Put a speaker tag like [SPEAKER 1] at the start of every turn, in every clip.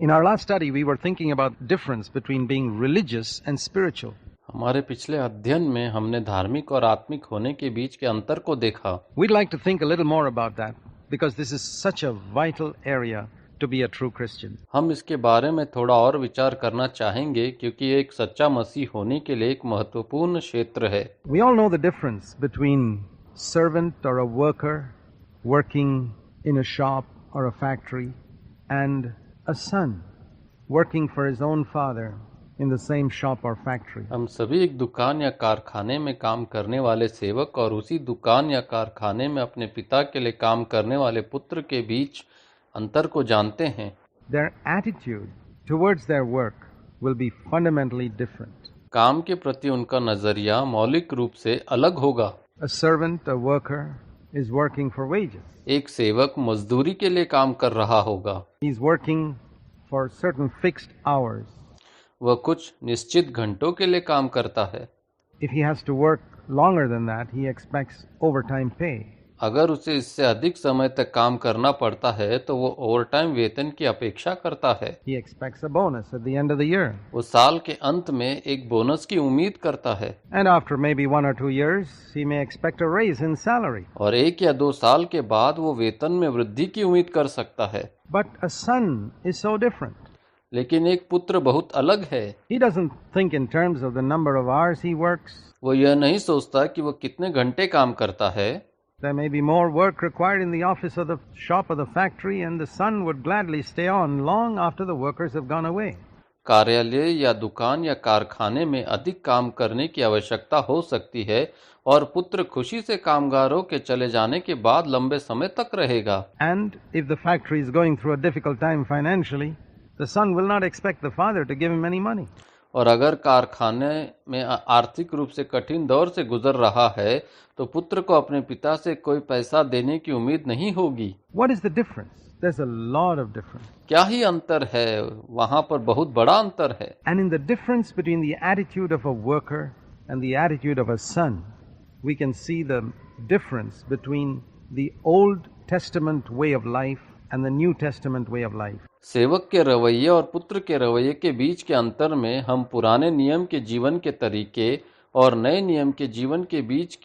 [SPEAKER 1] In our last study, we were thinking about the difference between being religious and spiritual.
[SPEAKER 2] हमारे पिछले अध्ययन में हमने धार्मिक और आत्मिक होने के बीच के अंतर को देखा।
[SPEAKER 1] We'd like to think a little more about that because this is such a vital area to be a true Christian.
[SPEAKER 2] हम इसके बारे में थोड़ा और विचार करना चाहेंगे क्योंकि ये एक सच्चा मसीह होने के लिए एक महत्वपूर्ण क्षेत्र है।
[SPEAKER 1] We all know the difference between servant or a worker working in a shop or a factory and a son working for his own father in the same shop or factory.
[SPEAKER 2] हम सभी एक दुकान या कारखाने में काम करने वाले सेवक और उसी दुकान या कारखाने में अपने पिता के लिए काम करने वाले पुत्र के बीच अंतर को जानते हैं।
[SPEAKER 1] Their attitude towards their work will be fundamentally different.
[SPEAKER 2] काम के प्रति उनका नजरिया मौलिक रूप से अलग होगा।
[SPEAKER 1] A servant, a worker, is working for wages.
[SPEAKER 2] एक सेवक मजदूरी के लिए काम कर रहा होगा।
[SPEAKER 1] He's working for certain fixed hours.
[SPEAKER 2] वह कुछ निश्चित घंटों के लिए काम करता है।
[SPEAKER 1] If he has to work longer than that, he expects overtime pay.
[SPEAKER 2] अगर उसे इससे अधिक समय तक काम करना पड़ता है तो वो ओवरटाइम वेतन की अपेक्षा करता है।
[SPEAKER 1] He expects a bonus at the end of the year.
[SPEAKER 2] वो साल के अंत में एक बोनस की उम्मीद करता है।
[SPEAKER 1] And after maybe 1 or 2 years, he may expect a raise in salary.
[SPEAKER 2] और 1 या 2 साल के बाद वो वेतन में वृद्धि की उम्मीद कर सकता है।
[SPEAKER 1] But a son is so different.
[SPEAKER 2] लेकिन एक पुत्र बहुत अलग है।
[SPEAKER 1] He doesn't think in terms of the number of hours he works.
[SPEAKER 2] वो यह नहीं सोचता कि वो कितने घंटे काम करता है।
[SPEAKER 1] There may be more work required in the office of the shop or the factory, and the son would gladly stay on long after the workers have gone away.
[SPEAKER 2] कार्यालय या दुकान या कारखाने में अधिक काम करने की आवश्यकता हो सकती है और पुत्र खुशी से कामगारों के चले जाने के बाद लंबे समय तक रहेगा।
[SPEAKER 1] And if the factory is going through a difficult time financially, the son will not expect the father to give him any money.
[SPEAKER 2] और अगर कारखाने में आर्थिक रूप से कठिन दौर से गुजर रहा है तो पुत्र को अपने पिता से कोई पैसा देने की उम्मीद नहीं होगी।
[SPEAKER 1] What is the difference? There's a lot of difference.
[SPEAKER 2] क्या ही अंतर है, वहाँ पर बहुत बड़ा अंतर है।
[SPEAKER 1] And in the difference between the attitude of a worker and the attitude of a son, we can see the difference between the Old Testament way of life and the New Testament way of life.
[SPEAKER 2] सेवक के रवैये और पुत्र के रवैये के बीच के अंतर में हम पुराने नियम के जीवन के तरीके और नए नियम के जीवन के बीच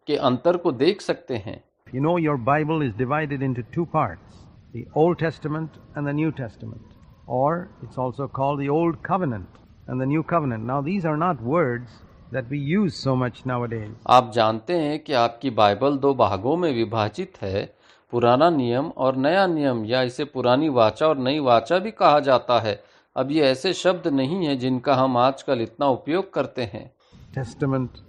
[SPEAKER 2] के अंतर को देख सकते हैं।
[SPEAKER 1] You know, your Bible is divided into 2 parts, the Old Testament and the New Testament, or it's also called the Old Covenant and the New Covenant. Now, these are not words that we use so much nowadays.
[SPEAKER 2] आप जानते हैं कि आपकी Bible 2 भागों में विभाजित है, पुराना नियम और नया नियम, या इसे पुरानी वाचा और नई वाचा भी कहा जाता है। अब ये ऐसे शब्द नहीं हैं जिनका हम आजकल इतना उपयोग करते हैं।
[SPEAKER 1] Testament,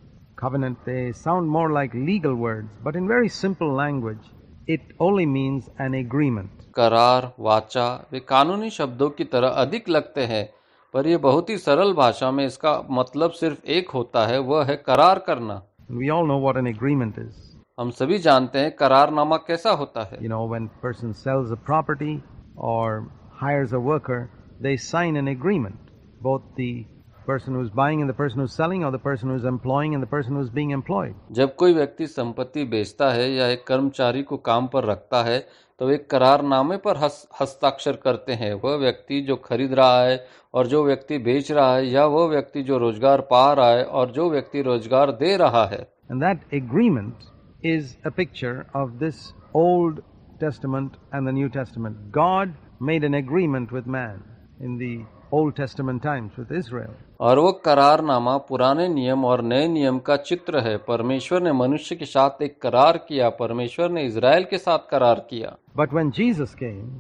[SPEAKER 1] covenant, they sound more like legal words, but in very simple language, it only means an agreement.
[SPEAKER 2] करार, वाचा वे कानूनी शब्दों की तरह अधिक लगते हैं, पर यह बहुत ही सरल भाषा में इसका मतलब सिर्फ एक होता है, वह है करार करना।
[SPEAKER 1] We all know what an agreement is.
[SPEAKER 2] हम सभी जानते हैं करारनामा कैसा होता है।
[SPEAKER 1] You know, when a person sells a property or hires a worker, they sign an agreement. Both the person who's buying and the person who's selling, or the person who's employing and the person who's being employed.
[SPEAKER 2] जब कोई व्यक्ति संपत्ति बेचता है या एक कर्मचारी को काम पर रखता है तो एक करारनामे पर हस्ताक्षर करते हैं। वह व्यक्ति जो खरीद रहा है और जो व्यक्ति बेच रहा है, या वह व्यक्ति जो रोजगार पा रहा है और जो व्यक्ति रोजगार दे रहा है।
[SPEAKER 1] And that agreement is a picture of this Old Testament and the New Testament. God made an agreement with man in the Old Testament times with Israel.
[SPEAKER 2] और वो करारनामा पुराने नियम और नए नियम का चित्र है। परमेश्वर ने मनुष्य के साथ एक करार किया, परमेश्वर ने इज़राइल के साथ करार किया।
[SPEAKER 1] But when Jesus came,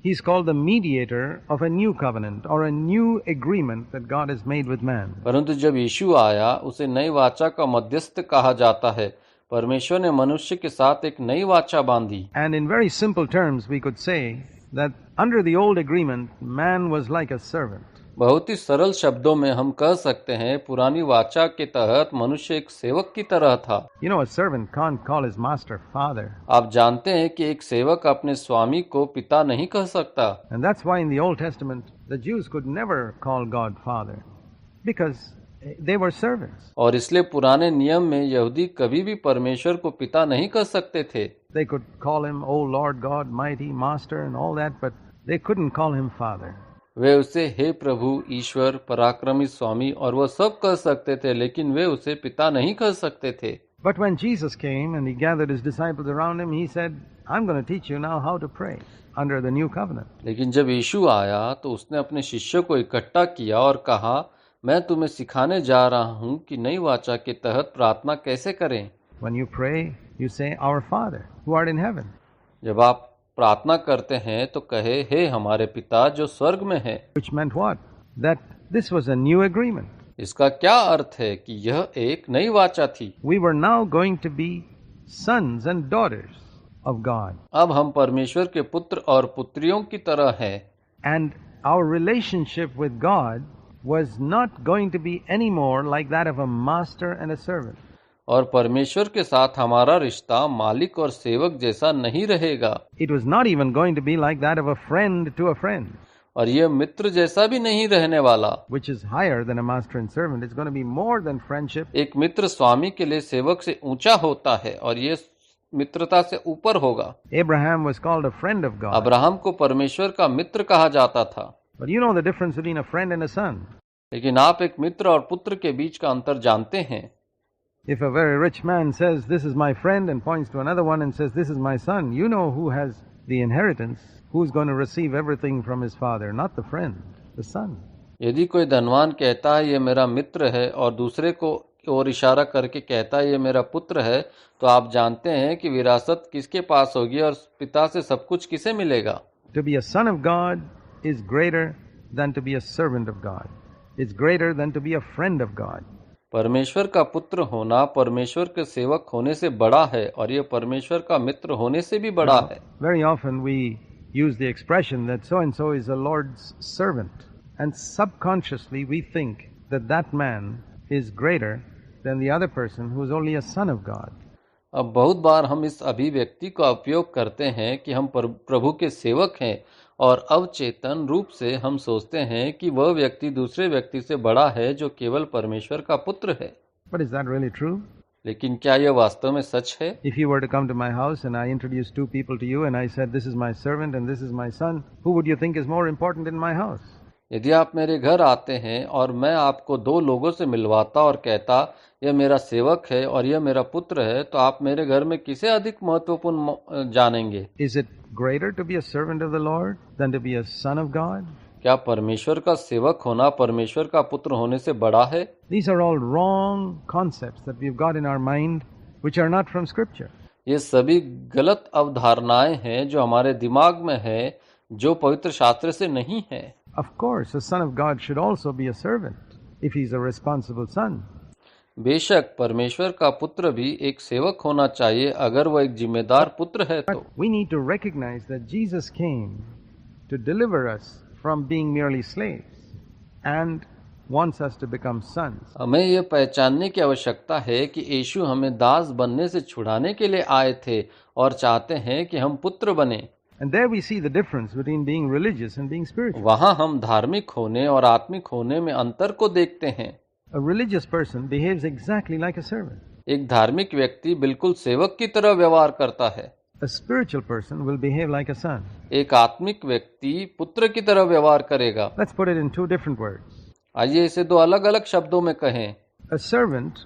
[SPEAKER 1] he's called the mediator of a new covenant or a new agreement that God has made with man.
[SPEAKER 2] परंतु जब यीशु आया, उसे नई वाचा का मध्यस्थ कहा जाता है। परमेश्वर ने मनुष्य के साथ एक नई वाचा बांधी।
[SPEAKER 1] And in very simple terms, we could say that under the old agreement, man was like a servant.
[SPEAKER 2] बहुत ही सरल शब्दों में हम कह सकते हैं, पुरानी वाचा के तहत मनुष्य एक सेवक की तरह था।
[SPEAKER 1] You know, a servant can't call his master father.
[SPEAKER 2] आप जानते हैं कि एक सेवक अपने स्वामी को पिता नहीं कह सकता।
[SPEAKER 1] And that's why in the Old Testament, the Jews could never call God father, because they were servants.
[SPEAKER 2] और इसलिए पुराने नियम में यहूदी कभी भी परमेश्वर को पिता नहीं कह सकते थे।
[SPEAKER 1] They could call him, "Oh Lord God, mighty master," and all that, but they couldn't call him father.
[SPEAKER 2] वे उसे हे प्रभु, ईश्वर, पराक्रमी स्वामी और वह सब कह सकते थे, लेकिन वे उसे पिता नहीं कह सकते थे।
[SPEAKER 1] But when Jesus came and he gathered his disciples around him, he said, I'm going to teach you now how to pray under the new covenant.
[SPEAKER 2] लेकिन जब यीशु आया तो उसने अपने शिष्यों को इकट्ठा किया और कहा, मैं तुम्हें सिखाने जा रहा हूं कि नई वाचा के तहत प्रार्थना कैसे करें।
[SPEAKER 1] When you pray, you say, Our Father, who art in heaven.
[SPEAKER 2] जब आप प्रार्थना करते हैं तो कहे, हे हमारे पिता जो स्वर्ग में है।
[SPEAKER 1] Which meant what? That this was a new agreement.
[SPEAKER 2] इसका क्या अर्थ है कि यह एक नई वाचा थी।
[SPEAKER 1] We were now going to be sons and daughters of God.
[SPEAKER 2] अब हम परमेश्वर के पुत्र और पुत्रियों की तरह हैं।
[SPEAKER 1] And our relationship with God was not going to be any more like that of a master and a servant.
[SPEAKER 2] और परमेश्वर के साथ हमारा रिश्ता मालिक और सेवक जैसा नहीं रहेगा।
[SPEAKER 1] It was not even going to be like that of a friend to a friend,
[SPEAKER 2] और यह मित्र जैसा भी नहीं रहने वाला।
[SPEAKER 1] which is higher than a master and servant. It's going to be more than friendship.
[SPEAKER 2] एक मित्र स्वामी के लिए सेवक से ऊंचा होता है और ये मित्रता से ऊपर होगा।
[SPEAKER 1] Abraham was called a friend of God.
[SPEAKER 2] Abraham को परमेश्वर का मित्र कहा जाता था।
[SPEAKER 1] But you know the difference between a friend and a son.
[SPEAKER 2] लेकिन आप एक मित्र और पुत्र के बीच का अंतर जानते हैं।
[SPEAKER 1] If a very rich man says, this is my friend, and points to another one and says, this is my son, you know who has the inheritance, who's going to receive everything from his father, not the friend, the son.
[SPEAKER 2] यदि कोई धनवान कहता है ये मेरा मित्र है और दूसरे को और इशारा करके कहता है ये मेरा पुत्र है, तो आप जानते हैं कि विरासत किसके पास होगी और पिता से सब कुछ किसे मिलेगा।
[SPEAKER 1] To be a son of God is greater than to be a servant of God. It's greater than to be a friend of God.
[SPEAKER 2] परमेश्वर का पुत्र होना परमेश्वर के सेवक होने से बड़ा है और यह परमेश्वर का मित्र होने से भी बड़ा है।
[SPEAKER 1] Very often we use the expression that so and so is the Lord's servant, and subconsciously we think that that man is greater than the other person who is only a son of God.
[SPEAKER 2] अब बहुत बार हम इस अभिव्यक्ति का उपयोग करते हैं कि हम प्रभु के सेवक हैं और अवचेतन रूप से हम सोचते हैं कि वह व्यक्ति दूसरे व्यक्ति से बड़ा है जो केवल परमेश्वर का पुत्र है।
[SPEAKER 1] But is that really true?
[SPEAKER 2] लेकिन क्या यह वास्तव में सच है?
[SPEAKER 1] If you were to come to my house and I introduced two people to you and I said, this is my servant and this is my son, who would you think is more important in my house?
[SPEAKER 2] यदि आप मेरे घर आते हैं और मैं आपको दो लोगों से मिलवाता और कहता यह मेरा सेवक है और यह मेरा पुत्र है, तो आप मेरे घर में किसे अधिक महत्वपूर्ण जानेंगे?
[SPEAKER 1] Is it greater to be a servant of the Lord than to be a son of God?
[SPEAKER 2] क्या परमेश्वर का सेवक होना परमेश्वर का पुत्र होने से बड़ा है?
[SPEAKER 1] These are all wrong concepts that we've got in our mind which are not from Scripture.
[SPEAKER 2] ये सभी गलत अवधारणाएं हैं जो हमारे दिमाग में है, जो पवित्र शास्त्र से नहीं है।
[SPEAKER 1] Of course, a son of God should also be a servant if he's a responsible son.
[SPEAKER 2] बेशक परमेश्वर का पुत्र भी एक सेवक होना चाहिए अगर वह एक जिम्मेदार पुत्र है तो।
[SPEAKER 1] But we need to recognize that Jesus came to deliver us from being merely slaves and wants us to become sons.
[SPEAKER 2] हमें यह पहचानने की आवश्यकता है कि यीशु हमें दास बनने से छुड़ाने के लिए आए थे और चाहते हैं कि हम पुत्र बने।
[SPEAKER 1] And there we see the difference between being religious and being spiritual.
[SPEAKER 2] वहाँ हम धार्मिक होने और आत्मिक होने में अंतर को देखते हैं।
[SPEAKER 1] A religious person behaves exactly like a servant.
[SPEAKER 2] एक धार्मिक व्यक्ति बिल्कुल सेवक की तरह व्यवहार करता है।
[SPEAKER 1] A spiritual person will behave like a son.
[SPEAKER 2] एक आत्मिक व्यक्ति पुत्र की तरह व्यवहार करेगा।
[SPEAKER 1] Let's put it in two different words.
[SPEAKER 2] आइए इसे दो अलग अलग शब्दों में कहें।
[SPEAKER 1] A servant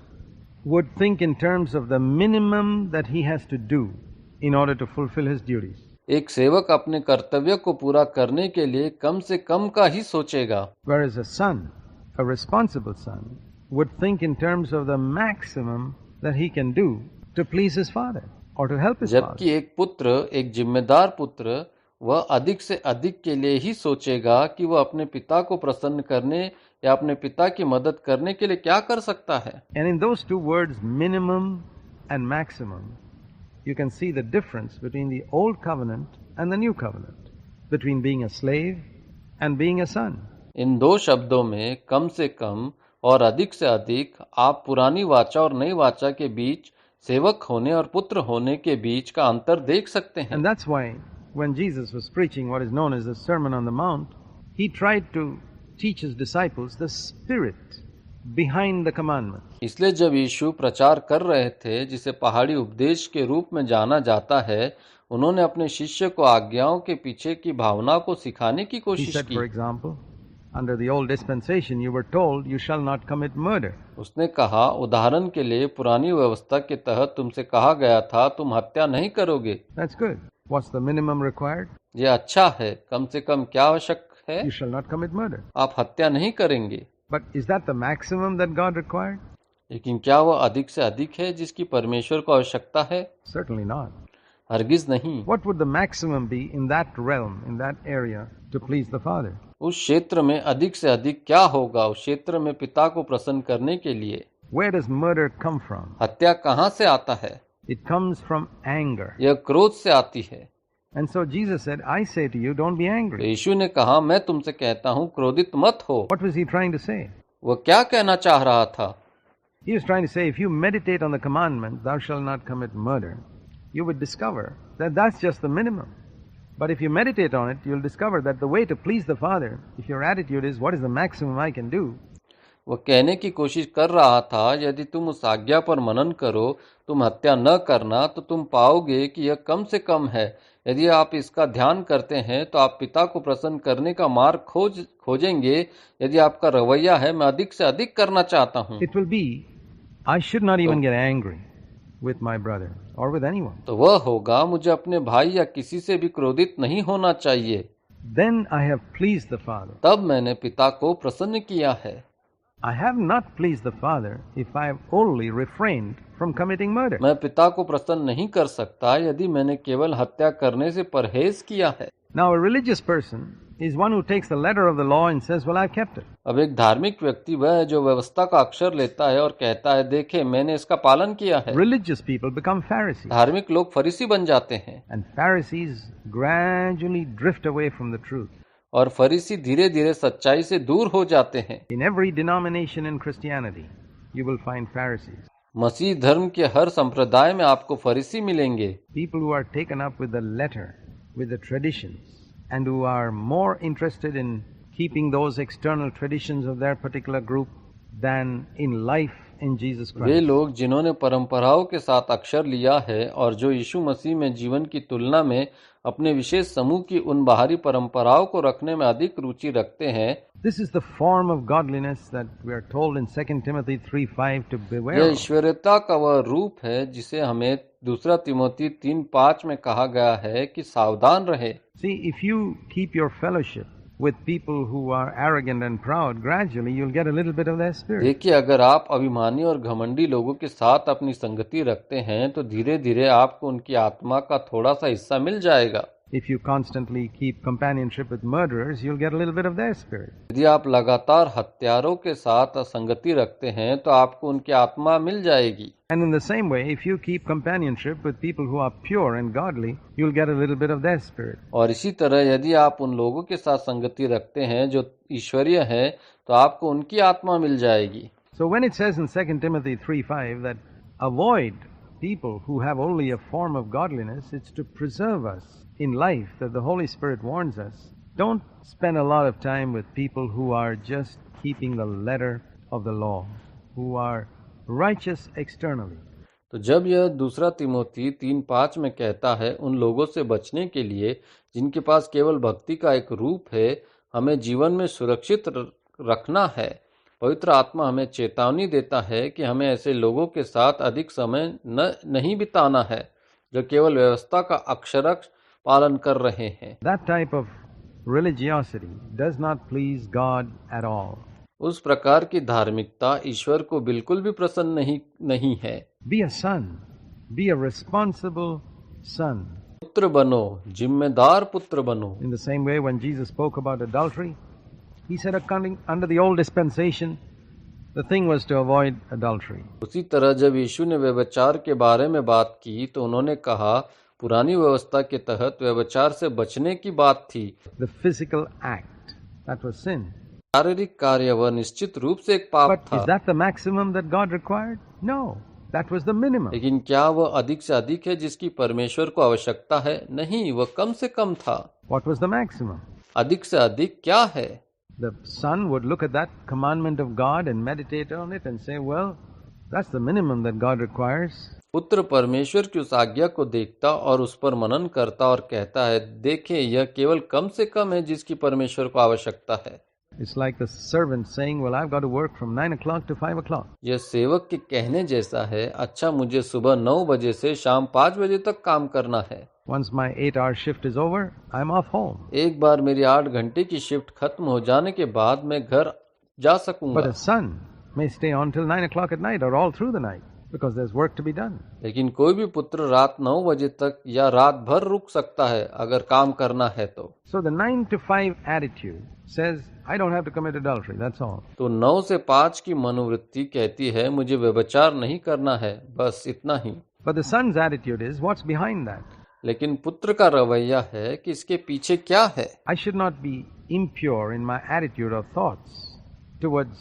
[SPEAKER 1] would think in terms of the minimum that he has to do in order to fulfill his duties.
[SPEAKER 2] एक सेवक अपने कर्तव्य को पूरा करने के लिए कम से कम का ही सोचेगा।
[SPEAKER 1] Whereas a son, a responsible son, would think in terms of the maximum that he can do to please his father or to help his father.
[SPEAKER 2] जबकि एक पुत्र, एक जिम्मेदार पुत्र, वह अधिक से अधिक के लिए ही सोचेगा कि वह अपने पिता को प्रसन्न करने या अपने पिता की मदद करने के लिए क्या कर सकता है।
[SPEAKER 1] And in those two words, minimum and maximum, you can see the difference between the old covenant and the new covenant, between being a slave and being a son.
[SPEAKER 2] इन दो शब्दों में कम से कम और अधिक से अधिक आप पुरानी वाचा और नई वाचा के बीच सेवक होने और पुत्र होने के बीच का अंतर देख सकते हैं।
[SPEAKER 1] And that's why when Jesus was preaching what is known as the Sermon on the Mount, he tried to teach his disciples the spirit behind the commandments.
[SPEAKER 2] इसलिए जब यीशु प्रचार कर रहे थे, जिसे पहाड़ी उपदेश के रूप में जाना जाता है, उन्होंने अपने शिष्य को आज्ञाओं के पीछे की भावना को सिखाने की
[SPEAKER 1] He
[SPEAKER 2] कोशिश
[SPEAKER 1] said,
[SPEAKER 2] की।
[SPEAKER 1] for example, under the old dispensation, you were told you shall not commit murder.
[SPEAKER 2] उसने कहा, उदाहरण के लिए पुरानी व्यवस्था के तहत तुमसे कहा गया था, तुम हत्या नहीं करोगे।
[SPEAKER 1] That's good. What's the minimum required?
[SPEAKER 2] ये अच्छा है। कम से कम क्या आवश्यक है?
[SPEAKER 1] You shall not commit murder.
[SPEAKER 2] आप हत्या नहीं करेंगे।
[SPEAKER 1] But is that the maximum that God required?
[SPEAKER 2] लेकिन क्या वह अधिक से अधिक है जिसकी परमेश्वर को आवश्यकता है?
[SPEAKER 1] Certainly not.
[SPEAKER 2] हरगिज नहीं।
[SPEAKER 1] What would the maximum be in that realm, in that area, to please the Father?
[SPEAKER 2] उस क्षेत्र में अधिक से अधिक क्या होगा उस क्षेत्र में पिता को प्रसन्न करने के लिए?
[SPEAKER 1] Where does murder come from?
[SPEAKER 2] हत्या कहाँ से आता है?
[SPEAKER 1] It comes from anger.
[SPEAKER 2] यह क्रोध से आती है।
[SPEAKER 1] And so Jesus said, I say to you, don't be
[SPEAKER 2] तो
[SPEAKER 1] angry.
[SPEAKER 2] यीशु ने कहा, मैं तुमसे कहता हूँ, क्रोधित मत हो।
[SPEAKER 1] What was he trying to say?
[SPEAKER 2] वह क्या कहना चाह रहा था?
[SPEAKER 1] He was trying to say, if you meditate on the commandment, thou shalt not commit murder, you would discover that that's just the minimum. But if you meditate on it, you'll discover that the way to please the Father, if your attitude is, what is the maximum I can do?
[SPEAKER 2] वह कहने की कोशिश कर रहा था, यदि तुम उस आज्ञा पर मनन करो, तुम हत्या न करना, तो तुम पाओगे कि यह कम से कम है। यदि आप इसका ध्यान करते हैं तो आप पिता को प्रसन्न करने का मार्ग खोजेंगे। यदि आपका रवैया है, मैं अधिक से अधिक करना चाहता हूँ,
[SPEAKER 1] It will be, I should not even get angry with my brother or with anyone.
[SPEAKER 2] तो वह होगा, मुझे अपने भाई या किसी से भी क्रोधित नहीं होना चाहिए।
[SPEAKER 1] Then I have pleased the Father.
[SPEAKER 2] तब मैंने पिता को प्रसन्न किया है।
[SPEAKER 1] I have not pleased the Father if I have only refrained from committing murder.
[SPEAKER 2] मैं पिता को प्रसन्न नहीं कर सकता यदि मैंने केवल हत्या करने से परहेज किया है।
[SPEAKER 1] Now, a religious person is one who takes the letter of the law and says, well, I've kept it.
[SPEAKER 2] अब एक धार्मिक व्यक्ति वह है जो व्यवस्था का अक्षर लेता है और कहता है, देखे मैंने इसका पालन किया है।
[SPEAKER 1] Religious people become Pharisees.
[SPEAKER 2] धार्मिक लोग फरीसी बन जाते हैं
[SPEAKER 1] And Pharisees gradually drift away from the truth.
[SPEAKER 2] और फरीसी धीरे धीरे सच्चाई से दूर हो जाते हैं।
[SPEAKER 1] In every denomination in Christianity, you will find Pharisees.
[SPEAKER 2] मसीह धर्म के हर संप्रदाय में आपको फरीसी मिलेंगे।
[SPEAKER 1] People who are taken up with the letter, with the traditions, and who are more interested in keeping those external traditions of their particular group than in life in Jesus
[SPEAKER 2] way
[SPEAKER 1] Christ.
[SPEAKER 2] लोग जिन्होंने परंपराओं के साथ अक्षर लिया है और जो यीशु मसीह में जीवन की तुलना में अपने विशेष समूह की उन बाहरी परंपराओं को रखने में अधिक रुचि रखते हैं,
[SPEAKER 1] This is the form of godliness that we are told in 2 Timothy 3:5 to beware
[SPEAKER 2] यह
[SPEAKER 1] of.
[SPEAKER 2] ईश्वरता का वह रूप है जिसे हमें दूसरा तिमोथी 3:5 में कहा गया है कि सावधान रहे।
[SPEAKER 1] See, if you keep your fellowship with people who are arrogant and proud, gradually you'll get a little bit of their spirit.
[SPEAKER 2] देखिए, अगर आप अभिमानी और घमंडी लोगों के साथ अपनी संगति रखते हैं तो धीरे धीरे आपको उनकी आत्मा का थोड़ा सा हिस्सा मिल जाएगा।
[SPEAKER 1] If you constantly keep companionship with murderers, you'll get a little bit of their spirit.
[SPEAKER 2] यदि आप लगातार हत्यारों के साथ संगति रखते हैं तो आपको उनकी आत्मा मिल जाएगी।
[SPEAKER 1] And in the same way, if you keep companionship with people who are pure and godly, you'll get a little bit of their spirit.
[SPEAKER 2] और इसी तरह यदि आप उन लोगों के साथ संगति रखते हैं जो ईश्वरीय है तो आपको उनकी आत्मा मिल जाएगी।
[SPEAKER 1] So when it says in 2 Timothy 3:5 that avoid people who have only a form of godliness, it's to preserve us in life, that the Holy Spirit warns us. Don't spend a lot of time with people who are just keeping the letter of the law, who are righteous externally.
[SPEAKER 2] तो जब यह दूसरा तिमोथी 3:5 में कहता है उन लोगों से बचने के लिए जिनके पास केवल भक्ति का एक रूप है, हमें जीवन में सुरक्षित रखना है। पवित्र आत्मा हमें चेतावनी देता है कि हमें ऐसे लोगों के साथ अधिक समय नहीं बिताना है जो केवल व्यवस्था का अक्षरश पालन कर रहे हैं।
[SPEAKER 1] That type of religiosity does not please God at all.
[SPEAKER 2] उस प्रकार की धार्मिकता ईश्वर को बिल्कुल भी प्रसन्न नहीं है।
[SPEAKER 1] Be a son. Be a responsible son.
[SPEAKER 2] पुत्र बनो, जिम्मेदार पुत्र बनो।
[SPEAKER 1] In the same way, when Jesus spoke about adultery, he said, under the old dispensation, the thing was to avoid adultery.
[SPEAKER 2] उसी तरह जब यीशु ने व्यभिचार के बारे में बात की तो उन्होंने कहा, पुरानी व्यवस्था के तहत व्यभिचार से बचने की बात थी।
[SPEAKER 1] The physical act, that was sin.
[SPEAKER 2] शारीरिक कार्य वह निश्चित रूप से एक पाप
[SPEAKER 1] But
[SPEAKER 2] था।
[SPEAKER 1] is that the maximum that God required? No, that was the minimum.
[SPEAKER 2] लेकिन क्या वह अधिक से अधिक है जिसकी परमेश्वर को आवश्यकता है? नहीं, वह कम से कम था।
[SPEAKER 1] What was the maximum?
[SPEAKER 2] अधिक से अधिक क्या है?
[SPEAKER 1] The son would look at that commandment of God and meditate on it and say, well, that's the minimum that God requires.
[SPEAKER 2] पुत्र परमेश्वर की उस आज्ञा को देखता और उस पर मनन करता और कहता है, देखें, यह केवल कम से कम है जिसकी परमेश्वर को आवश्यकता है।
[SPEAKER 1] It's like the servant saying, well, I've got to work from 9 o'clock to 5 o'clock.
[SPEAKER 2] यह सेवक के कहने जैसा है, अच्छा मुझे सुबह 9 बजे से शाम 5 बजे तक काम करना है।
[SPEAKER 1] Once my 8-hour shift is over, I'm off home.
[SPEAKER 2] एक बार मेरी 8 घंटे की शिफ्ट खत्म हो जाने के बाद मैं घर जा
[SPEAKER 1] But
[SPEAKER 2] सकूंगा।
[SPEAKER 1] a son may stay on till 9 o'clock at night or all through the night because there's work to be done.
[SPEAKER 2] लेकिन कोई भी पुत्र रात 9 बजे तक या रात भर रुक सकता है अगर काम करना है तो।
[SPEAKER 1] So the 9 to 5 attitude says, I don't have to commit adultery, that's all.
[SPEAKER 2] तो 9 से 5 की मनोवृत्ति कहती है, मुझे व्यभिचार नहीं करना है, बस इतना ही।
[SPEAKER 1] But the son's attitude is, what's behind that?
[SPEAKER 2] लेकिन पुत्र का रवैया है कि इसके पीछे क्या है।
[SPEAKER 1] I should not be impure in my attitude or thoughts towards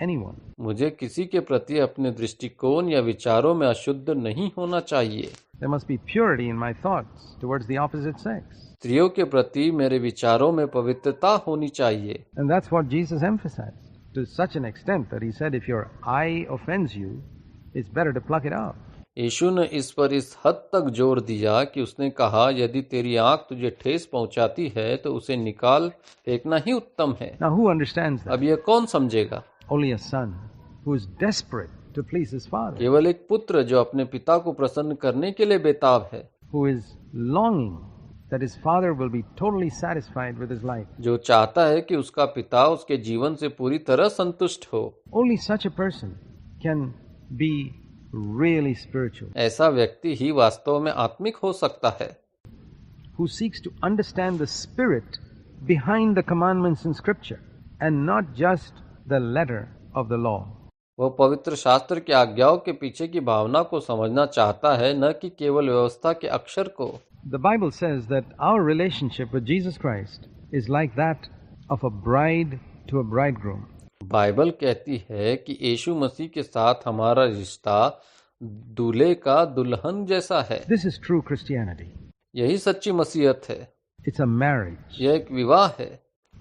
[SPEAKER 1] anyone.
[SPEAKER 2] मुझे किसी के प्रति अपने दृष्टिकोण या विचारों में अशुद्ध नहीं होना चाहिए।
[SPEAKER 1] There must be purity in my thoughts towards the opposite sex.
[SPEAKER 2] स्त्रियों के प्रति मेरे विचारों में पवित्रता होनी चाहिए।
[SPEAKER 1] And that's what Jesus emphasized to such an extent that he said, if your eye offends you, it's better to pluck it out.
[SPEAKER 2] यीशु ने इस पर इस हद तक जोर दिया कि उसने कहा, यदि तेरी आंख तुझे ठेस पहुंचाती है तो उसे निकाल फेंकना ही उत्तम है।
[SPEAKER 1] Now who understands that?
[SPEAKER 2] अब यह कौन समझेगा?
[SPEAKER 1] Only a son who is desperate to please his father,
[SPEAKER 2] केवल एक पुत्र जो अपने पिता को प्रसन्न करने के लिए बेताब है,
[SPEAKER 1] who is longing that his father will be totally satisfied with his life.
[SPEAKER 2] जो चाहता है कि उसका पिता उसके जीवन से पूरी तरह संतुष्ट हो।
[SPEAKER 1] Only such a person can be really spiritual,
[SPEAKER 2] ऐसा व्यक्ति ही वास्तव में आत्मिक हो सकता है,
[SPEAKER 1] who seeks to understand the spirit behind the commandments in scripture and not just the letter of the law.
[SPEAKER 2] वह पवित्र शास्त्र की आज्ञाओं के पीछे की भावना को समझना चाहता है, न कि केवल व्यवस्था के अक्षर को।
[SPEAKER 1] The Bible says that our relationship with Jesus Christ is like that of a bride to a bridegroom.
[SPEAKER 2] Bible कहती है कि यीशु मसीह के साथ हमारा रिश्ता दूल्हे का दुल्हन जैसा है।
[SPEAKER 1] This is true Christianity.
[SPEAKER 2] यही सच्ची मसीहत है।
[SPEAKER 1] It's a marriage.
[SPEAKER 2] यह एक विवाह है।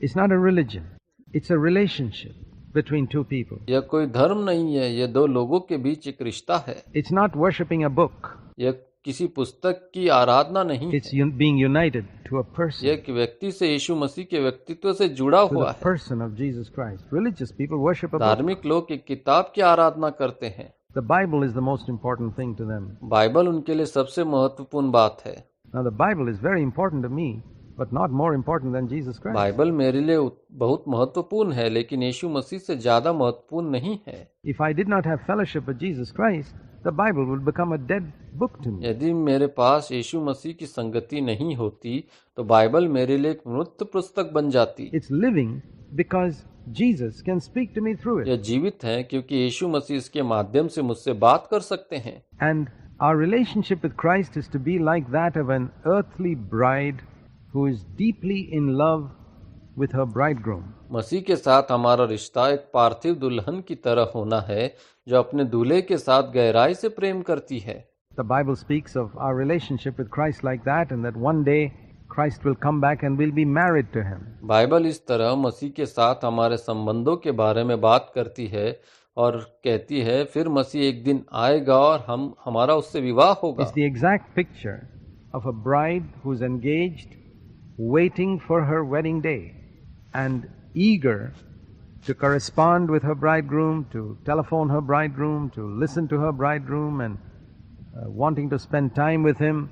[SPEAKER 1] It's not a religion. It's a relationship between two people.
[SPEAKER 2] यह कोई धर्म नहीं है, यह दो लोगों के बीच एक रिश्ता है।
[SPEAKER 1] It's not worshipping a book.
[SPEAKER 2] यह किसी पुस्तक की आराधना नहीं
[SPEAKER 1] It's being united to a person,
[SPEAKER 2] यह एक व्यक्ति से, यीशु मसीह के व्यक्तित्व से जुड़ा
[SPEAKER 1] to
[SPEAKER 2] हुआ
[SPEAKER 1] the
[SPEAKER 2] है।
[SPEAKER 1] person of Jesus Christ. Religious people worship a book.
[SPEAKER 2] धार्मिक लोग एक किताब की आराधना करते हैं।
[SPEAKER 1] The Bible is the most important thing to them.
[SPEAKER 2] Bible उनके लिए सबसे महत्वपूर्ण बात है।
[SPEAKER 1] Now the Bible is very important to me, but not more important than Jesus Christ.
[SPEAKER 2] Bible मेरे लिए बहुत महत्वपूर्ण है, लेकिन यीशु मसीह से ज्यादा महत्वपूर्ण नहीं है।
[SPEAKER 1] If I did not have fellowship with Jesus Christ, the Bible would become a dead book to me.
[SPEAKER 2] यदि मेरे पास यीशु मसीह की संगति नहीं होती तो बाइबल मेरे लिए एक मृत पुस्तक बन जाती।
[SPEAKER 1] It's living because Jesus can speak to me through
[SPEAKER 2] यह
[SPEAKER 1] it.
[SPEAKER 2] जीवित है क्योंकि यीशु मसीह इसके माध्यम से मुझसे बात कर सकते हैं।
[SPEAKER 1] And our relationship with Christ is to be like that of an earthly bride who is deeply in love with her bridegroom.
[SPEAKER 2] मसीह के साथ हमारा रिश्ता एक पार्थिव दुल्हन की तरह होना है जो अपने दूल्हे के साथ गहराई से प्रेम करती है।
[SPEAKER 1] The Bible speaks of our relationship with Christ like that, and that one day Christ will come back and we'll be married to him.
[SPEAKER 2] Bible इस तरह मसीह के साथ हमारे संबंधों के बारे में बात करती है और कहती है, फिर मसीह एक दिन आएगा और हमारा उससे विवाह होगा।
[SPEAKER 1] It's the exact picture of a bride who's engaged, waiting for her wedding day, and eager to correspond with her bridegroom, to telephone her bridegroom, to listen to her bridegroom, and wanting to spend time with him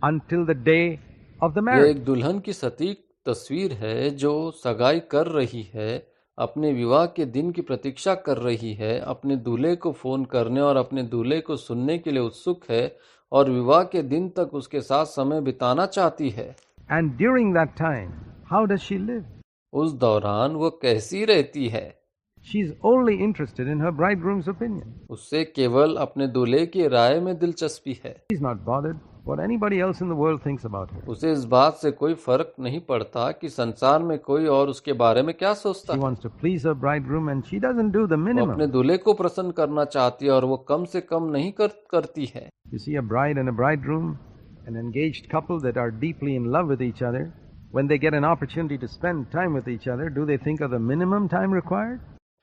[SPEAKER 1] until the day of the
[SPEAKER 2] यह
[SPEAKER 1] marriage.
[SPEAKER 2] एक दुल्हन की सटीक तस्वीर है जो सगाई कर रही है, अपने विवाह के दिन की प्रतीक्षा कर रही है, अपने दूल्हे को फोन करने और अपने दूल्हे को सुनने के लिए उत्सुक है और विवाह के दिन तक उसके साथ समय बिताना चाहती है।
[SPEAKER 1] And during that time, how does she live?
[SPEAKER 2] उस दौरान वो कैसी रहती है?
[SPEAKER 1] She's only interested in her bridegroom's opinion.
[SPEAKER 2] उससे केवल अपने दूल्हे की राय में दिलचस्पी है।
[SPEAKER 1] She's not bothered what anybody else in the world thinks about her.
[SPEAKER 2] उसे इस बात से कोई फर्क नहीं पड़ता कि संसार में कोई और उसके बारे में क्या सोचता
[SPEAKER 1] She
[SPEAKER 2] है।
[SPEAKER 1] wants to please her bridegroom and she doesn't do the
[SPEAKER 2] वो अपने
[SPEAKER 1] minimum.
[SPEAKER 2] दूल्हे को प्रसन्न करना चाहती है और वो कम से कम नहीं करती है।
[SPEAKER 1] You see a bride and a bridegroom, an engaged couple that are deeply in love with each other, when they get an opportunity to spend time with each other, do they think of the minimum time required?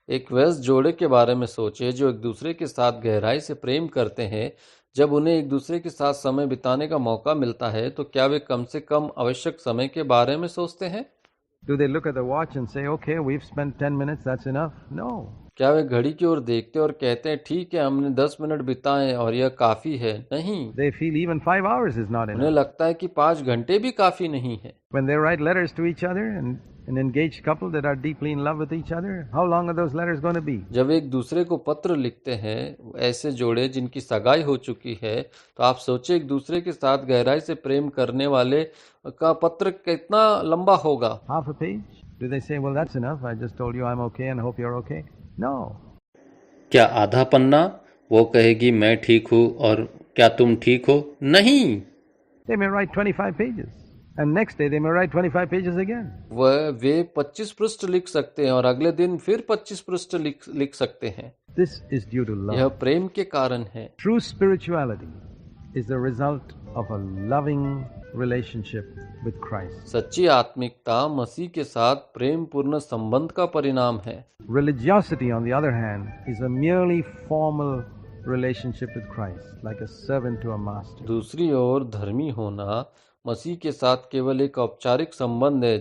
[SPEAKER 2] एक वयस्क जोड़े के बारे में सोचिए जो एक दूसरे के साथ गहराई से प्रेम करते हैं। जब उन्हें एक दूसरे के साथ समय बिताने का मौका मिलता है तो क्या वे कम से कम आवश्यक समय के बारे में सोचते हैं?
[SPEAKER 1] Do they look at the watch and say, okay, we've spent 10 minutes, that's enough? No.
[SPEAKER 2] क्या वे घड़ी की ओर देखते और कहते हैं ठीक है हमने 10 मिनट बिताए और यह काफी है? नहीं,
[SPEAKER 1] They feel even 5 hours is not
[SPEAKER 2] उन्हें
[SPEAKER 1] enough.
[SPEAKER 2] लगता है कि 5 घंटे भी काफी नहीं है।
[SPEAKER 1] When they write letters to each other, and an engaged couple that are deeply in love with each other, how long are those letters going to be?
[SPEAKER 2] जब एक दूसरे को पत्र लिखते हैं, ऐसे जोड़े जिनकी सगाई हो चुकी है, तो आप सोचिए एक दूसरे के साथ गहराई से प्रेम करने वाले का पत्र कितना लंबा होगा?
[SPEAKER 1] Half a page? Do they say, well, that's enough, I just told you I'm okay and hope you're okay? No.
[SPEAKER 2] क्या आधा पन्ना? वो कहेगी मैं ठीक हूँ और क्या तुम ठीक हो? नहीं।
[SPEAKER 1] They may write 25 pages, and next day they may write 25 pages again.
[SPEAKER 2] वे 25 पृष्ठ लिख सकते हैं और अगले दिन फिर 25 पृष्ठ लिख सकते हैं।
[SPEAKER 1] This is due to
[SPEAKER 2] यह
[SPEAKER 1] love.
[SPEAKER 2] प्रेम के कारण है।
[SPEAKER 1] True spirituality is the result of a loving relationship with Christ.
[SPEAKER 2] सच्ची आत्मिकता मसीह के साथ प्रेम पूर्ण संबंध का परिणाम है।
[SPEAKER 1] Religiosity, on the other hand, is a merely formal relationship with Christ, like a servant to a master.
[SPEAKER 2] दूसरी ओर धर्मी होना मसीह के साथ केवल एक औपचारिक संबंध है,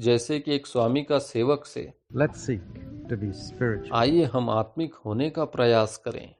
[SPEAKER 2] जैसे कि एक स्वामी का सेवक से।
[SPEAKER 1] Let's seek to be spiritual.
[SPEAKER 2] आइए हम आत्मिक होने का प्रयास करें।